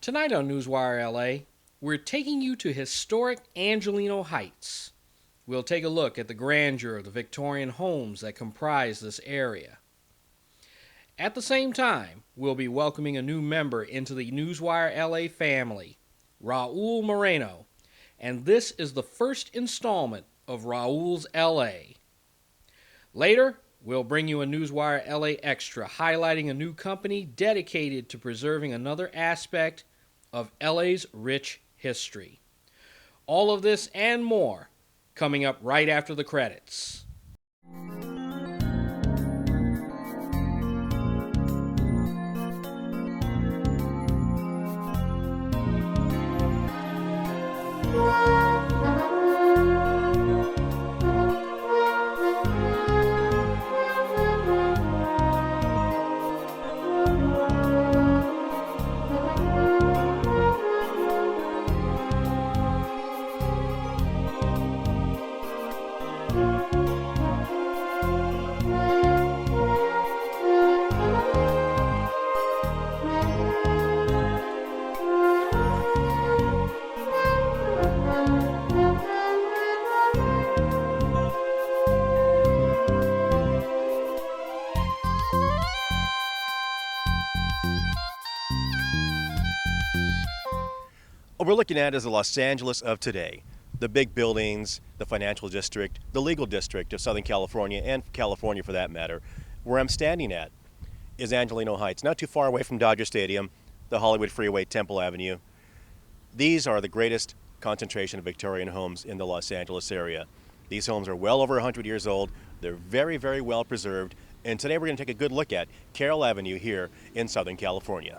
Tonight on Newswire L.A., we're taking you to historic Angelino Heights. We'll take a look at the grandeur of the Victorian homes that comprise this area. At the same time, we'll be welcoming a new member into the Newswire L.A. family, Raul Moreno, and this is the first installment of Raul'S L.A. Later, we'll bring you a Newswire L.A. Extra highlighting a new company dedicated to preserving another aspect of L.A.'s rich history. All of this and more coming up right after the credits. What we're looking at is the Los Angeles of today. The big buildings, the financial district, the legal district of Southern California, and California for that matter. Where I'm standing at is Angelino Heights, not too far away from Dodger Stadium, the Hollywood Freeway, Temple Avenue. These are the greatest concentration of Victorian homes in the Los Angeles area. These homes are well over 100 years old. They're very, very well preserved. And today we're going to take a good look at CARROLL Avenue here in Southern California.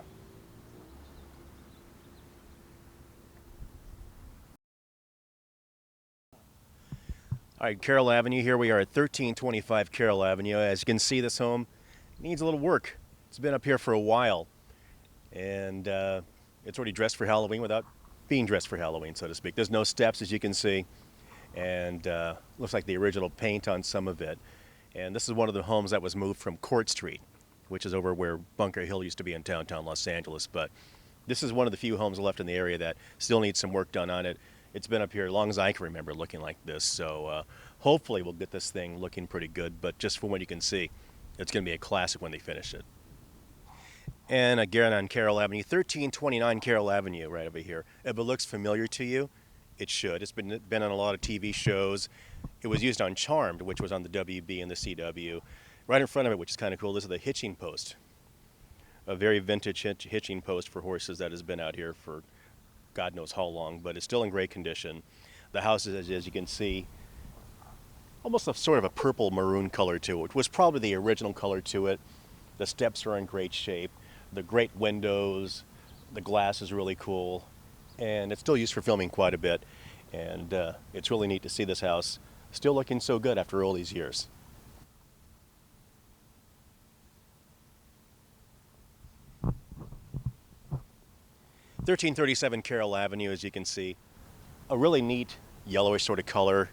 All right, CARROLL Avenue, here we are at 1325 CARROLL Avenue. As you can see, this home needs a little work. It's been up here for a while, and it's already dressed for Halloween without being dressed for Halloween, so to speak. There's no steps, as you can see, and looks like the original paint on some of it. And this is one of the homes that was moved from Court Street, which is over where Bunker Hill used to be in downtown Los Angeles. But this is one of the few homes left in the area that still needs some work done on it. It's been up here as long as I can remember looking like this, so hopefully we'll get this thing looking pretty good, but just from what you can see, it's going to be a classic when they finish it. And again on CARROLL Avenue, 1329 CARROLL Avenue right over here. If it looks familiar to you, it should. It's been on a lot of TV shows. It was used on Charmed, which was on the WB and the CW. Right in front of it, which is kind of cool, this is the hitching post. A very vintage hitching post for horses that has been out here for God knows how long, but it's still in great condition. The house is, as you can see, almost a sort of a purple maroon color to it, which was probably the original color to it. The steps are in great shape. The great windows, the glass is really cool, and it's still used for filming quite a bit. And it's really neat to see this house still looking so good after all these years. (1337) CARROLL Avenue, as you can see, a really neat yellowish sort of color.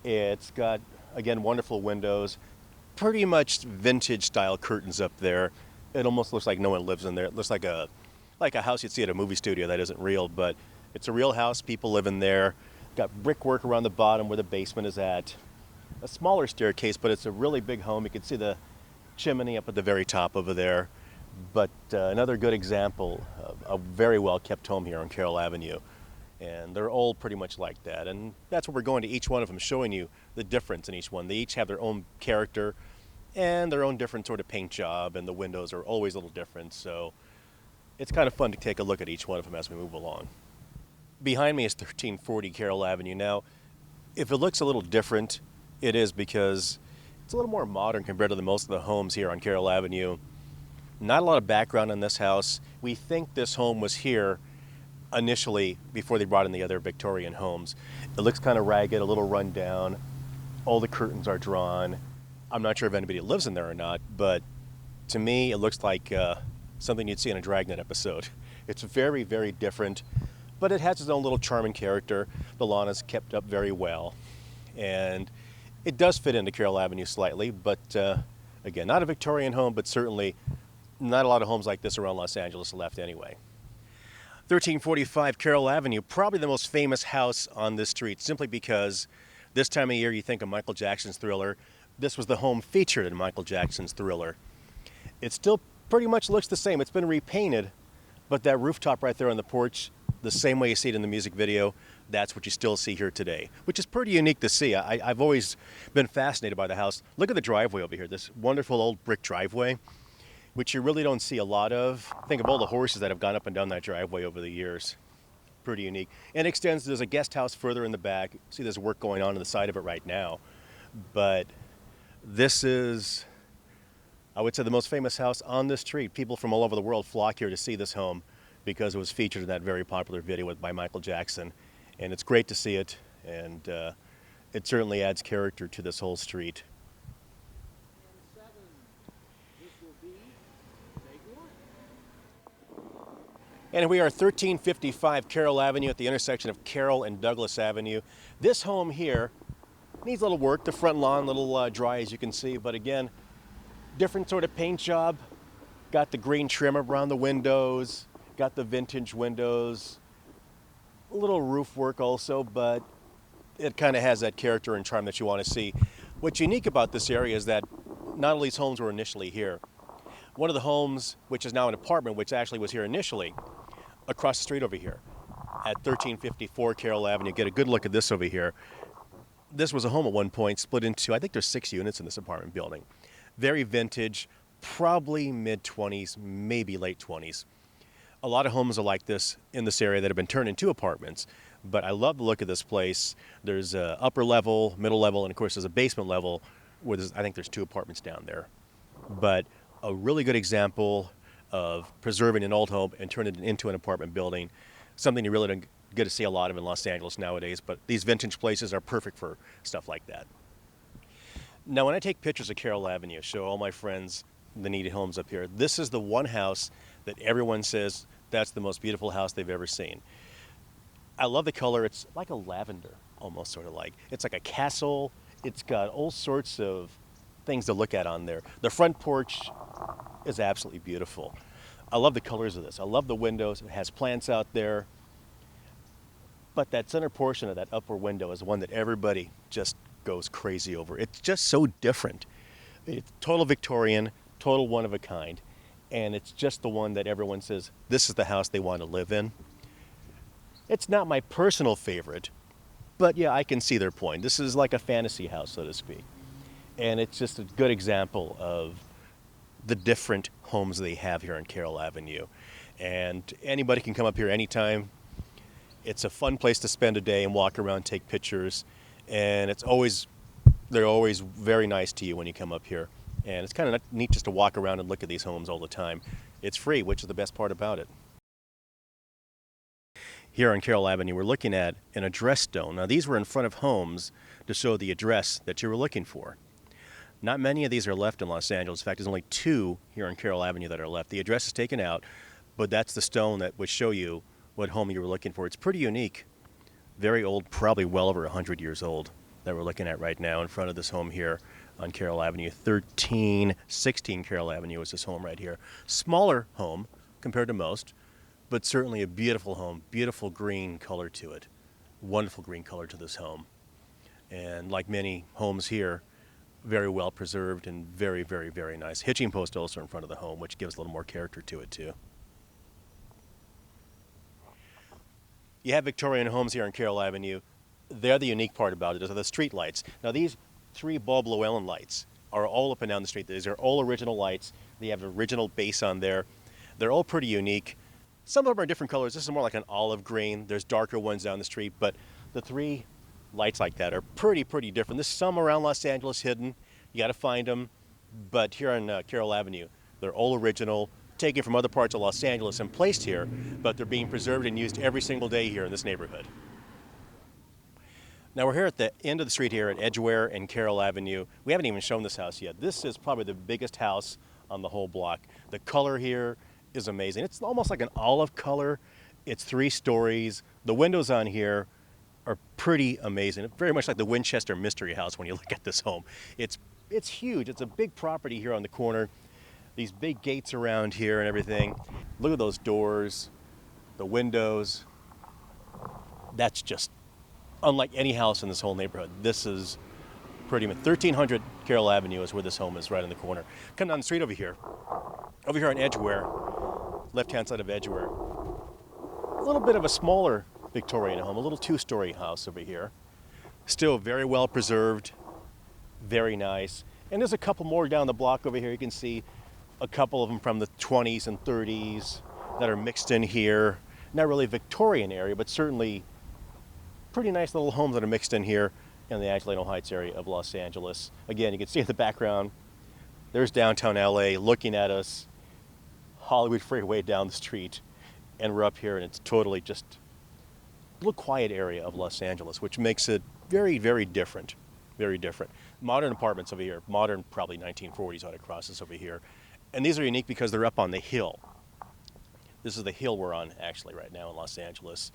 It's got, again, wonderful windows, pretty much vintage style curtains up there. It almost looks like no one lives in there. It looks like a house you'd see at a movie studio that isn't real, but it's a real house. People live in there. Got brickwork around the bottom where the basement is at. A smaller staircase, but it's a really big home. You can see the chimney up at the very top over there. But another good example of a very well kept home here on CARROLL Avenue. And they're all pretty much like that. And that's what we're going to each one of them, showing you the difference in each one. They each have their own character and their own different sort of paint job, and the windows are always a little different. So it's kind of fun to take a look at each one of them as we move along. Behind me is 1340 CARROLL Avenue. Now, if it looks a little different, it is because it's a little more modern compared to most of the homes here on CARROLL Avenue. Not a lot of background on this house. We think this home was here initially before they brought in the other Victorian homes. It looks kind of ragged, a little run down. All the curtains are drawn. I'm not sure if anybody lives in there or not, but to me it looks like something you'd see in a Dragnet episode. It's very, very different, but it has its own little charm and character. The lawn is kept up very well, and it does fit into CARROLL Avenue slightly, but again, not a Victorian home, but certainly not a lot of homes like this around Los Angeles left anyway. 1345 Carroll Avenue, probably the most famous house on this street, simply because this time of year you think of Michael Jackson's Thriller. This was the home featured in Michael Jackson's Thriller. It still pretty much looks the same. It's been repainted, but that rooftop right there on the porch, the same way you see it in the music video, that's what you still see here today, which is pretty unique to see. I've always been fascinated by the house. Look at the driveway over here, this wonderful old brick driveway, which you really don't see a lot of. Think of all the horses that have gone up and down that driveway over the years. Pretty unique. And it extends, there's a guest house further in the back. See, there's work going on the side of it right now. But this is, I would say, the most famous house on this street. People from all over the world flock here to see this home because it was featured in that very popular video by Michael Jackson. And it's great to see it, and it certainly adds character to this whole street. And we are 1355 Carroll Avenue at the intersection of Carroll and Douglas Avenue. This home here needs a little work. The front lawn, a little dry, as you can see, but again, different sort of paint job. Got the green trim around the windows, got the vintage windows, a little roof work also, but it kind of has that character and charm that you want to see. What's unique about this area is that not all these homes were initially here. One of the homes, which is now an apartment, which actually was here initially, across the street over here at 1354 Carroll Avenue. Get a good look at this over here. This was a home at one point, split into, I think there's 6 units in this apartment building. Very vintage, probably mid-20s, maybe late 20s. A lot of homes are like this in this area that have been turned into apartments, but I love the look of this place. There's a upper level, middle level, and of course there's a basement level where I think there's 2 apartments down there. But a really good example of preserving an old home and turning it into an apartment building. Something you really don't get to see a lot of in Los Angeles nowadays, but these vintage places are perfect for stuff like that. Now, when I take pictures of Carroll Avenue, show all my friends the needed homes up here, this is the one house that everyone says that's the most beautiful house they've ever seen. I love the color. It's like a lavender, almost sort of like. It's like a castle. It's got all sorts of things to look at on there. The front porch is absolutely beautiful. I love the colors of this. I love the windows. It has plants out there. But that center portion of that upper window is one that everybody just goes crazy over. It's just so different. It's total Victorian, total one of a kind. And it's just the one that everyone says, this is the house they want to live in. It's not my personal favorite, but yeah, I can see their point. This is like a fantasy house, so to speak. And it's just a good example of the different homes they have here on Carroll Avenue. And anybody can come up here anytime. It's a fun place to spend a day and walk around, take pictures. And they're always very nice to you when you come up here. And it's kind of neat just to walk around and look at these homes all the time. It's free, which is the best part about it. Here on Carroll Avenue, we're looking at an address stone. Now, these were in front of homes to show the address that you were looking for. Not many of these are left in Los Angeles. In fact, there's only 2 here on Carroll Avenue that are left. The address is taken out, but that's the stone that would show you what home you were looking for. It's pretty unique. Very old, probably well over 100 years old, that we're looking at right now in front of this home here on Carroll Avenue. 1316 Carroll Avenue is this home right here. Smaller home compared to most, but certainly a beautiful home. Beautiful green color to it. Wonderful green color to this home. And like many homes here, very well preserved and very, very, very nice. Hitching post also in front of the home, which gives a little more character to it too. You have Victorian homes here on Carroll Avenue. They're the unique part about it, is the street lights. Now these 3 bulb Llewellyn lights are all up and down the street. These are all original lights. They have an original base on there. They're all pretty unique. Some of them are different colors. This is more like an olive green. There's darker ones down the street, but the 3 lights like that are pretty different. There's some around Los Angeles hidden. You got to find them. But here on Carroll Avenue, they're all original, taken from other parts of Los Angeles and placed here, but they're being preserved and used every single day here in this neighborhood. Now we're here at the end of the street here at EDGEWARE and Carroll Avenue. We haven't even shown this house yet. This is probably the biggest house on the whole block. The color here is amazing. It's almost like an olive color. It's 3 stories. The windows on here are pretty amazing. Very much like the Winchester Mystery House when you look at this home. It's huge. It's a big property here on the corner. These big gates around here and everything. Look at those doors. the windows. That's just unlike any house in this whole neighborhood. This is pretty much 1300 Carroll Avenue is where this home is, right in the corner. Come down the street over here on Edgeware, left-hand side of Edgeware. A little bit of a smaller Victorian home, a little two-story house over here. Still very well preserved, very nice. And there's a couple more down the block over here. You can see a couple of them from the 20s and 30s that are mixed in here. Not really Victorian area, but certainly pretty nice little homes that are mixed in here in the Angelino Heights area of Los Angeles. Again, you can see in the background, there's downtown LA looking at us, Hollywood freeway down the street, and we're up here and it's totally just a little quiet area of Los Angeles, which makes it very, very different. Very different. Modern apartments over here, modern probably 1940s autocrosses over here. And these are unique because they're up on the hill. This is the hill we're on actually right now in Los Angeles.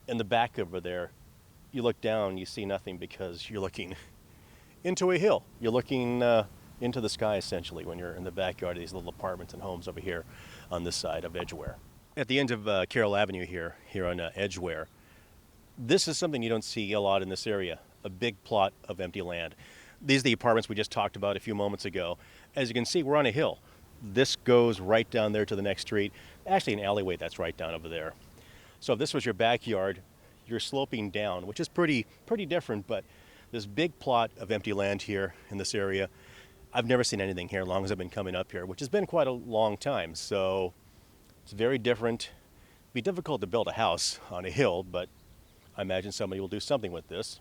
In the back over there, you look down, you see nothing because you're looking into a hill. You're looking into the sky essentially when you're in the backyard of these little apartments and homes over here on this side of Edgeware. At the end of Carroll Avenue here on Edgeware, this is something you don't see a lot in this area, a big plot of empty land. These are the apartments we just talked about a few moments ago. As you can see, we're on a hill. This goes right down there to the next street. Actually, an alleyway that's right down over there. So if this was your backyard, you're sloping down, which is pretty different, but this big plot of empty land here in this area, I've never seen anything here as long as I've been coming up here, which has been quite a long time. So it's very different. It'd be difficult to build a house on a hill, but I imagine somebody will do something with this.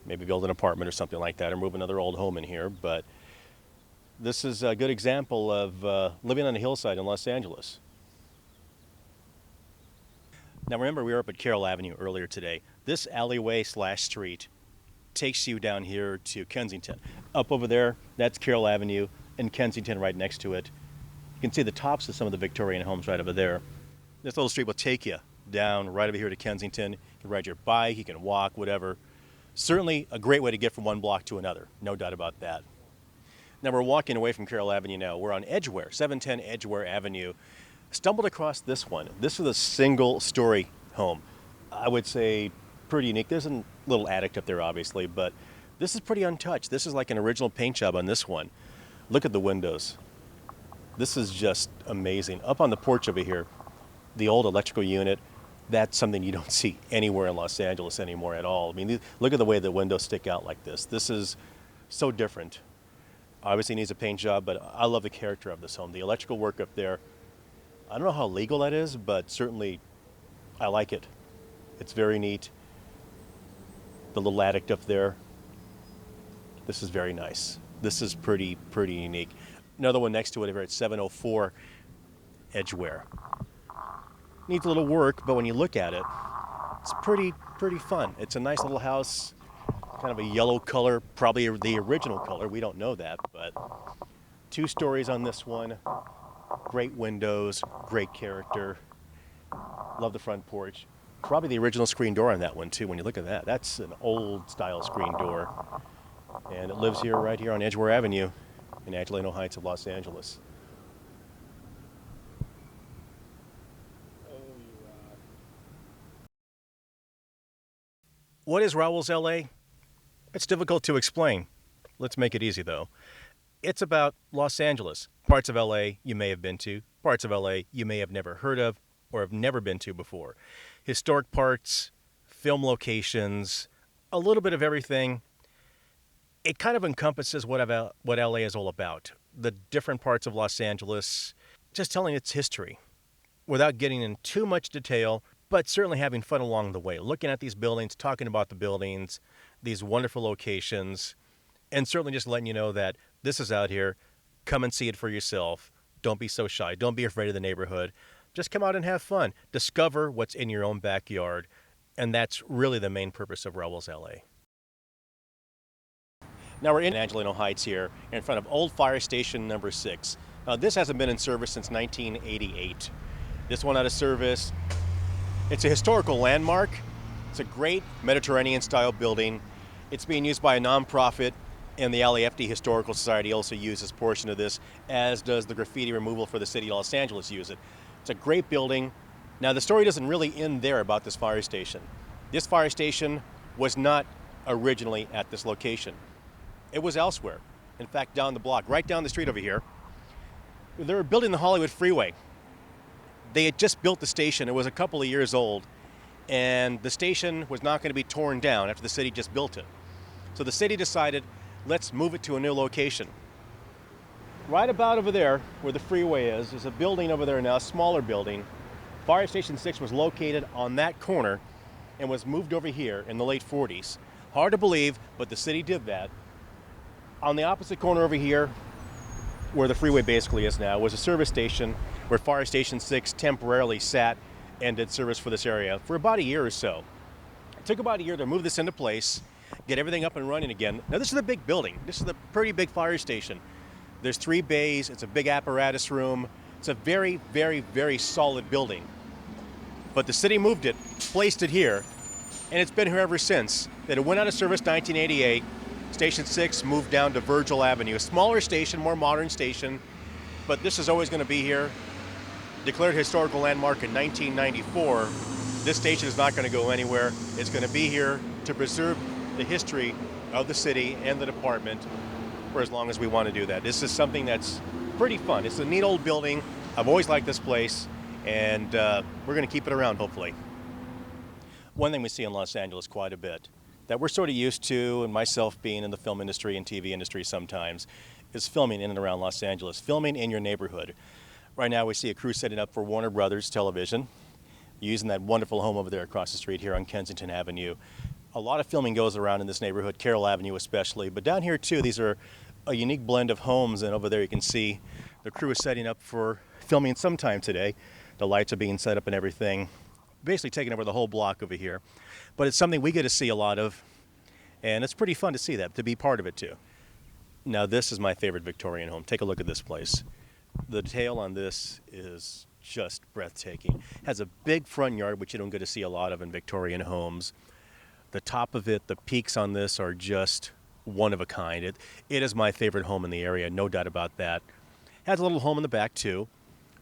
Maybe build an apartment or something like that, or move another old home in here. But this is a good example of living on a hillside in Los Angeles. Now remember, we were up at Carroll Avenue earlier today. This alleyway/street takes you down here to Kensington. Up over there, that's Carroll Avenue, and Kensington right next to it. You can see the tops of some of the Victorian homes right over there. This little street will take you down right over here to Kensington. You can ride your bike, you can walk, whatever. Certainly a great way to get from one block to another, no doubt about that. Now we're walking away from Carroll Avenue now. We're on Edgeware, 710 Edgeware Avenue. Stumbled across this one. This is a single-story home. I would say pretty unique. There's a little attic up there, obviously, but this is pretty untouched. This is like an original paint job on this one. Look at the windows. This is just amazing. Up on the porch over here, the old electrical unit, that's something you don't see anywhere in Los Angeles anymore at all. I mean, look at the way the windows stick out like this. This is so different. Obviously needs a paint job, but I love the character of this home. The electrical work up there, I don't know how legal that is, but certainly I like it. It's very neat. The little attic up there, this is very nice. This is pretty unique. Another one next to it over at 704 Edgeware. Needs a little work, but when you look at it, it's pretty fun. It's a nice little house, kind of a yellow color, probably the original color. We don't know that, but 2 stories on this one. Great windows, great character. Love the front porch. Probably the original screen door on that one too. When you look at that, that's an old style screen door. And it lives here, right here on Edgeware Avenue in Angelino Heights of Los Angeles. What is Raul'S L.A? It's difficult to explain. Let's make it easy though. It's about Los Angeles. Parts of L.A. you may have been to, parts of L.A. you may have never heard of or have never been to before. Historic parts, film locations, a little bit of everything. It kind of encompasses what L.A. is all about. The different parts of Los Angeles, just telling its history without getting in too much detail, but certainly having fun along the way. Looking at these buildings, talking about the buildings, these wonderful locations, and certainly just letting you know that this is out here. Come and see it for yourself. Don't be so shy. Don't be afraid of the neighborhood. Just come out and have fun. Discover what's in your own backyard. And that's really the main purpose of Raul'S L.A. Now we're in Angelino Heights here in front of Old Fire Station number 6. This hasn't been in service since 1988. This one out of service. It's a historical landmark. It's a great Mediterranean-style building. It's being used by a nonprofit, and the LAFD Historical Society also uses a portion of this, as does the graffiti removal for the city of Los Angeles use it. It's a great building, Now, the story doesn't really end there about this fire station. This fire station was not originally at this location. It was elsewhere. In fact, down the block, right down the street over here, they were building the Hollywood Freeway. They had just built the station. It was a couple of years old, and the station was not going to be torn down after the city just built it. So the city decided, let's move it to a new location. Right about over there, where the freeway is, there's a building over there now, a smaller building. Fire Station 6 was located on that corner and was moved over here in the late 40s. Hard to believe, but the city did that. On the opposite corner over here, where the freeway basically is now, was a service station where Fire Station 6 temporarily sat and did service for this area for about a year or so. It took about a year to move this into place, get everything up and running again. Now, this is a big building. This is a pretty big fire station. There's 3 bays. It's a big apparatus room. It's a very, very, very solid building. But the city moved it, placed it here, and it's been here ever since. That it went out of service 1988. Station 6 moved down to Virgil Avenue, a smaller station, more modern station, but this is always going to be here. Declared historical landmark in 1994. This station is not going to go anywhere. It's going to be here to preserve the history of the city and the department for as long as we want to do that. This is something that's pretty fun. It's a neat old building. I've always liked this place, and we're going to keep it around, hopefully. One thing we see in Los Angeles quite a bit that we're sort of used to, and myself being in the film industry and TV industry sometimes, is filming in and around Los Angeles, filming in your neighborhood. Right now we see a crew setting up for Warner Brothers Television, using that wonderful home over there across the street here on Kensington Avenue. A lot of filming goes around in this neighborhood, Carroll Avenue especially, but down here too, these are a unique blend of homes, and over there you can see the crew is setting up for filming sometime today. The lights are being set up and everything, basically taking over the whole block over here. But it's something we get to see a lot of, and it's pretty fun to see that, to be part of it too. Now, this is my favorite Victorian home. Take a look at this place. The detail on this is just breathtaking. It has a big front yard, which you don't get to see a lot of in Victorian homes. The top of it, the peaks on this are just one of a kind. It is my favorite home in the area, no doubt about that. Has a little home in the back too,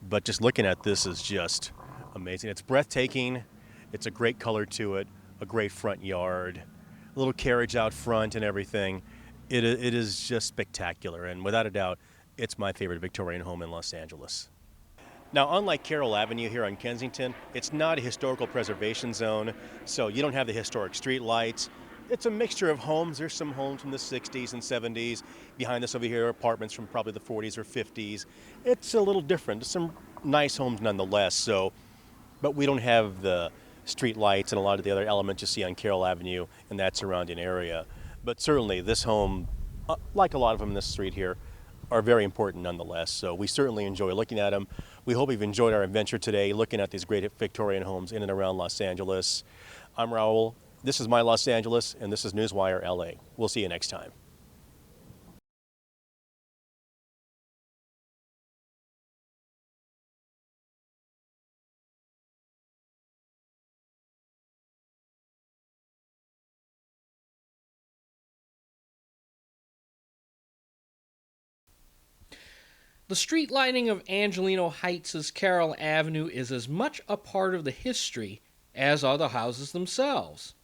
but just looking at this is just amazing. It's breathtaking. It's a great color to it, a great front yard, a little carriage out front and everything. It is just spectacular, and without a doubt, it's my favorite Victorian home in Los Angeles. Now, unlike Carroll Avenue here on Kensington, it's not a historical preservation zone, so you don't have the historic street lights. It's a mixture of homes. There's some homes from the 60s and 70s. Behind us over here are apartments from probably the 40s or 50s. It's a little different. There's some nice homes nonetheless, but we don't have the street lights and a lot of the other elements you see on Carroll Avenue and that surrounding area. But certainly this home, like a lot of them in this street here, are very important nonetheless. So we certainly enjoy looking at them. We hope you've enjoyed our adventure today, looking at these great Victorian homes in and around Los Angeles. I'm Raul. This is My Los Angeles, and this is Newswire L.A. We'll see you next time. The street lighting of Angelino Heights' Carroll Avenue is as much a part of the history as are the houses themselves.